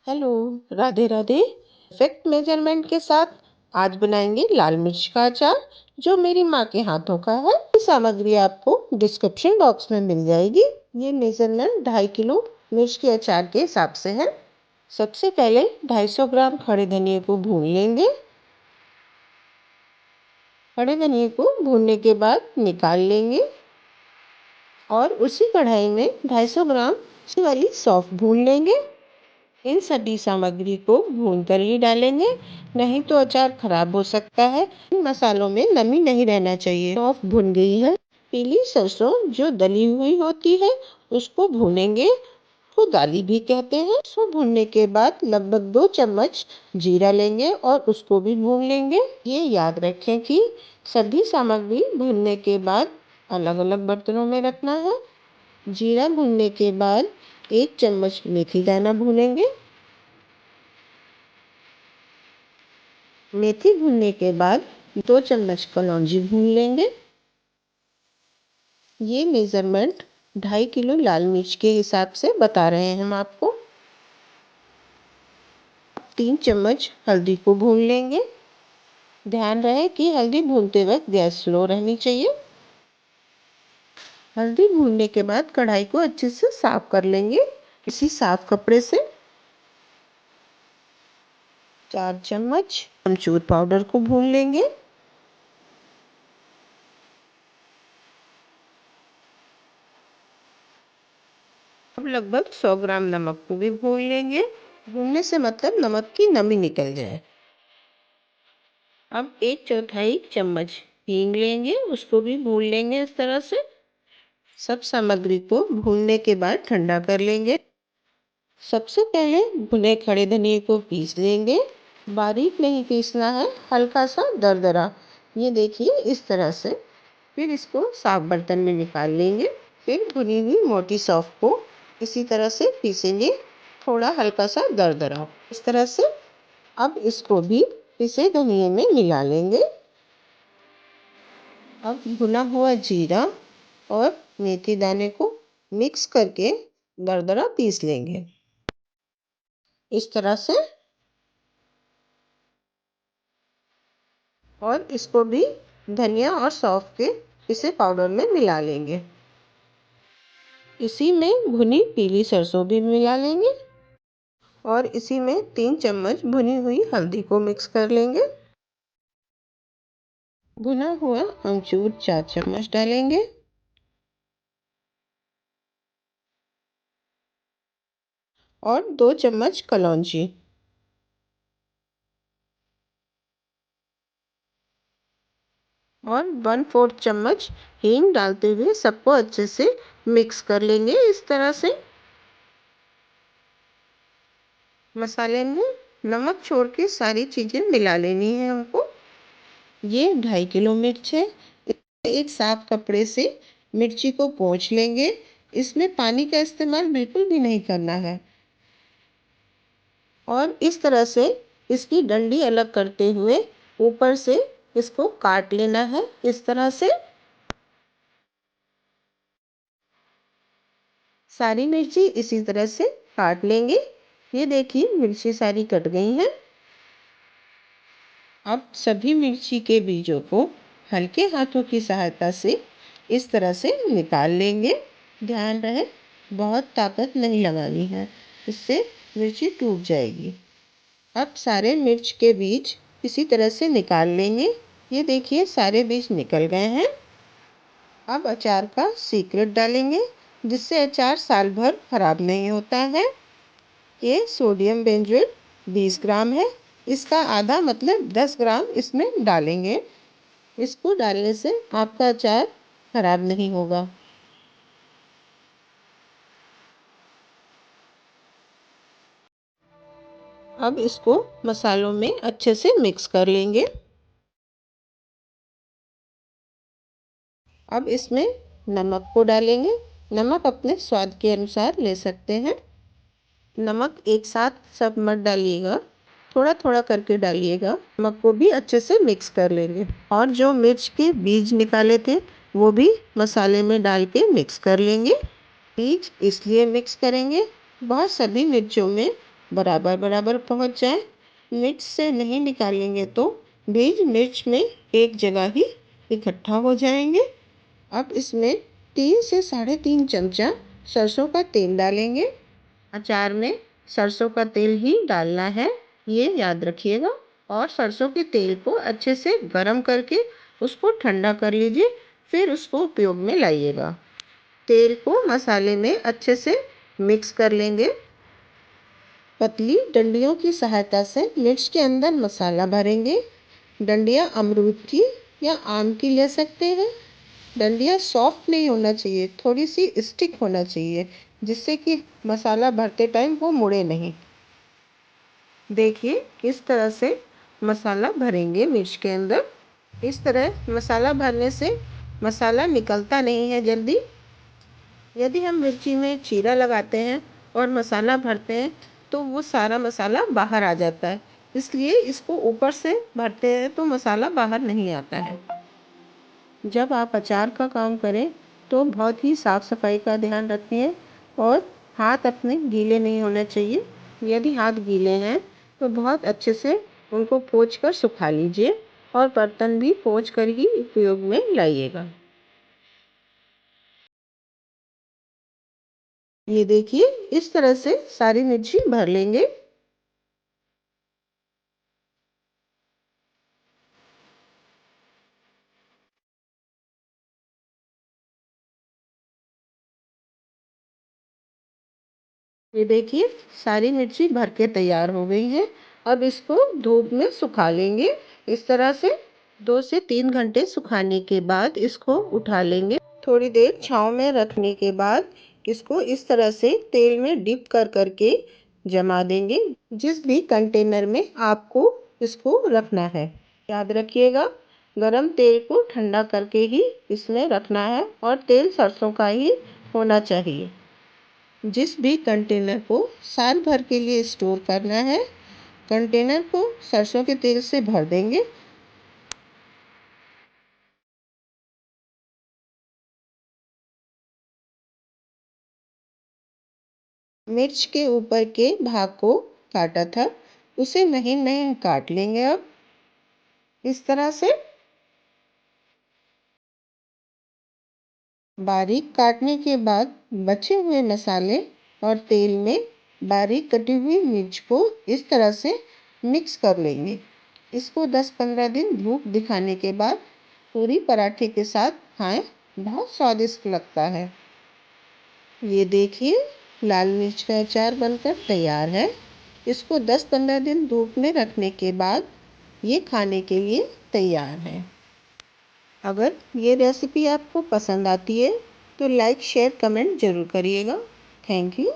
Hello, Radhe Radhe. Perfect measurement के साथ आज बनाएंगे लाल मिर्च का अचार जो मेरी माँ के हाथों का है। ये सामग्री आपको डिस्क्रिप्शन बॉक्स में मिल जाएगी। ये मेजरमेंट 2.5 किलो मिर्च के अचार के हिसाब से है। सबसे पहले 250 ग्राम खड़े धनिए को भून लेंगे। खड़े धनिए को भूनने के बाद निकाल लेंगे और उसी कढ़ाई में 250 ग्राम वाली सौंफ भून लेंगे। इन सभी सामग्री को भूनकर ही डालेंगे, नहीं तो अचार खराब हो सकता है। इन मसालों में नमी नहीं रहना चाहिए। सौंफ भुन गई है। पीली सरसों जो दली हुई होती है उसको भूनेंगे, वो दाली भी कहते हैं। उसको भूनने के बाद लगभग 2 चम्मच जीरा लेंगे और उसको भी भून लेंगे। ये याद रखें कि सभी सामग्री भूनने के बाद अलग अलग बर्तनों में रखना है। जीरा भूनने के बाद 1 चम्मच मेथी दाना भूनेंगे। मेथी भूनने के बाद 2 चम्मच कलौंजी भून लेंगे। ये मेज़रमेंट 2.5 किलो लाल मिर्च के हिसाब से बता रहे हैं हम आपको। 3 चम्मच हल्दी को भून लेंगे। ध्यान रहे कि हल्दी भूनते वक्त गैस स्लो रहनी चाहिए। हल्दी भूनने के बाद कढ़ाई को अच्छे से साफ कर लेंगे किसी साफ कपड़े से। 4 चम्मच अमचूर पाउडर को भून लेंगे। अब लगभग 100 ग्राम नमक को भी भून लेंगे। भूनने से मतलब नमक की नमी निकल जाए। अब 1/4 चम्मच हींग लेंगे, उसको भी भून लेंगे इस तरह से। सब सामग्री को भूनने के बाद ठंडा कर लेंगे। सबसे पहले भुने खड़े धनिए को पीस लेंगे। बारीक नहीं पीसना है, हल्का सा दरदरा। ये देखिए इस तरह से। फिर इसको साफ बर्तन में निकाल लेंगे। फिर भुनी हुई मोटी सौंफ को इसी तरह से पीसेंगे, थोड़ा हल्का सा दरदरा इस तरह से। अब इसको भी पिसे धनिए में मिला लेंगे। अब भुना हुआ जीरा और मेथी दाने को मिक्स करके दरदरा पीस लेंगे इस तरह से। और इसको भी धनिया और सौंफ के पिसे पाउडर में मिला लेंगे। इसी में भुनी पीली सरसों भी मिला लेंगे और इसी में 3 चम्मच भुनी हुई हल्दी को मिक्स कर लेंगे। भुना हुआ अमचूर 4 चम्मच डालेंगे और 2 चम्मच कलौंजी और 1/4 चम्मच हींग डालते हुए सबको अच्छे से मिक्स कर लेंगे इस तरह से। मसाले में नमक छोड़ के सारी चीज़ें मिला लेनी है हमको। ये 2.5 किलो मिर्च है। एक साफ कपड़े से मिर्ची को पोंछ लेंगे। इसमें पानी का इस्तेमाल बिल्कुल भी नहीं करना है। और इस तरह से इसकी डंडी अलग करते हुए ऊपर से इसको काट लेना है इस तरह से। सारी मिर्ची इसी तरह से काट लेंगे। ये देखिए मिर्ची सारी कट गई हैं। अब सभी मिर्ची के बीजों को हल्के हाथों की सहायता से इस तरह से निकाल लेंगे। ध्यान रहे बहुत ताकत नहीं लगानी है, इससे मिर्ची टूट जाएगी। अब सारे मिर्च के बीज इसी तरह से निकाल लेंगे। ये देखिए सारे बीज निकल गए हैं। अब अचार का सीक्रेट डालेंगे जिससे अचार साल भर खराब नहीं होता है। ये सोडियम बेंजोएट 20 ग्राम है। इसका आधा मतलब 10 ग्राम इसमें डालेंगे। इसको डालने से आपका अचार खराब नहीं होगा। अब इसको मसालों में अच्छे से मिक्स कर लेंगे। अब इसमें नमक को डालेंगे। नमक अपने स्वाद के अनुसार ले सकते हैं। नमक एक साथ सब मत डालिएगा, थोड़ा थोड़ा करके डालिएगा। नमक को भी अच्छे से मिक्स कर लेंगे और जो मिर्च के बीज निकाले थे वो भी मसाले में डाल के मिक्स कर लेंगे। बीज इसलिए मिक्स करेंगे, बहुत सभी मिर्चों में बराबर बराबर पहुंच जाए। मिर्च से नहीं निकालेंगे तो बीज मिर्च में एक जगह ही इकट्ठा हो जाएंगे। अब इसमें 3 से 3.5 चमचा सरसों का तेल डालेंगे। अचार में सरसों का तेल ही डालना है, ये याद रखिएगा। और सरसों के तेल को अच्छे से गरम करके उसको ठंडा कर लीजिए, फिर उसको उपयोग में लाइएगा। तेल को मसाले में अच्छे से मिक्स कर लेंगे। पतली डंडियों की सहायता से मिर्च के अंदर मसाला भरेंगे। डंडियाँ अमरूद की या आम की ले सकते हैं। डंडियाँ सॉफ्ट नहीं होना चाहिए, थोड़ी सी स्टिक होना चाहिए, जिससे कि मसाला भरते टाइम वो मुड़े नहीं। देखिए किस तरह से मसाला भरेंगे मिर्च के अंदर। इस तरह मसाला भरने से मसाला निकलता नहीं है जल्दी। यदि हम मिर्ची में चीरा लगाते हैं और मसाला भरते हैं तो वो सारा मसाला बाहर आ जाता है, इसलिए इसको ऊपर से भरते हैं तो मसाला बाहर नहीं आता है। जब आप अचार का काम करें तो बहुत ही साफ़ सफाई का ध्यान रखिए और हाथ अपने गीले नहीं होने चाहिए। यदि हाथ गीले हैं तो बहुत अच्छे से उनको पोंछ कर सुखा लीजिए और बर्तन भी पोंछ कर ही उपयोग में लाइएगा। ये देखिए इस तरह से सारी मिर्ची भर लेंगे। ये देखिए सारी मिर्ची भर के तैयार हो गई है। अब इसको धूप में सुखा लेंगे। इस तरह से 2 से 3 घंटे सुखाने के बाद इसको उठा लेंगे। थोड़ी देर छांव में रखने के बाद इसको इस तरह से तेल में डिप कर करके जमा देंगे, जिस भी कंटेनर में आपको इसको रखना है। याद रखिएगा गरम तेल को ठंडा करके ही इसमें रखना है और तेल सरसों का ही होना चाहिए। जिस भी कंटेनर को साल भर के लिए स्टोर करना है, कंटेनर को सरसों के तेल से भर देंगे। मिर्च के ऊपर के भाग को काटा था, उसे महीन महीन काट लेंगे। अब इस तरह से बारीक काटने के बाद बचे हुए मसाले और तेल में बारीक कटी हुई मिर्च को इस तरह से मिक्स कर लेंगे। इसको 10-15 दिन धूप दिखाने के बाद पूरी पराठे के साथ खाएं, बहुत स्वादिष्ट लगता है। ये देखिए लाल मिर्च का अचार बनकर तैयार है। इसको 10-15 दिन धूप में रखने के बाद ये खाने के लिए तैयार है। अगर ये रेसिपी आपको पसंद आती है तो लाइक शेयर कमेंट ज़रूर करिएगा। Thank you.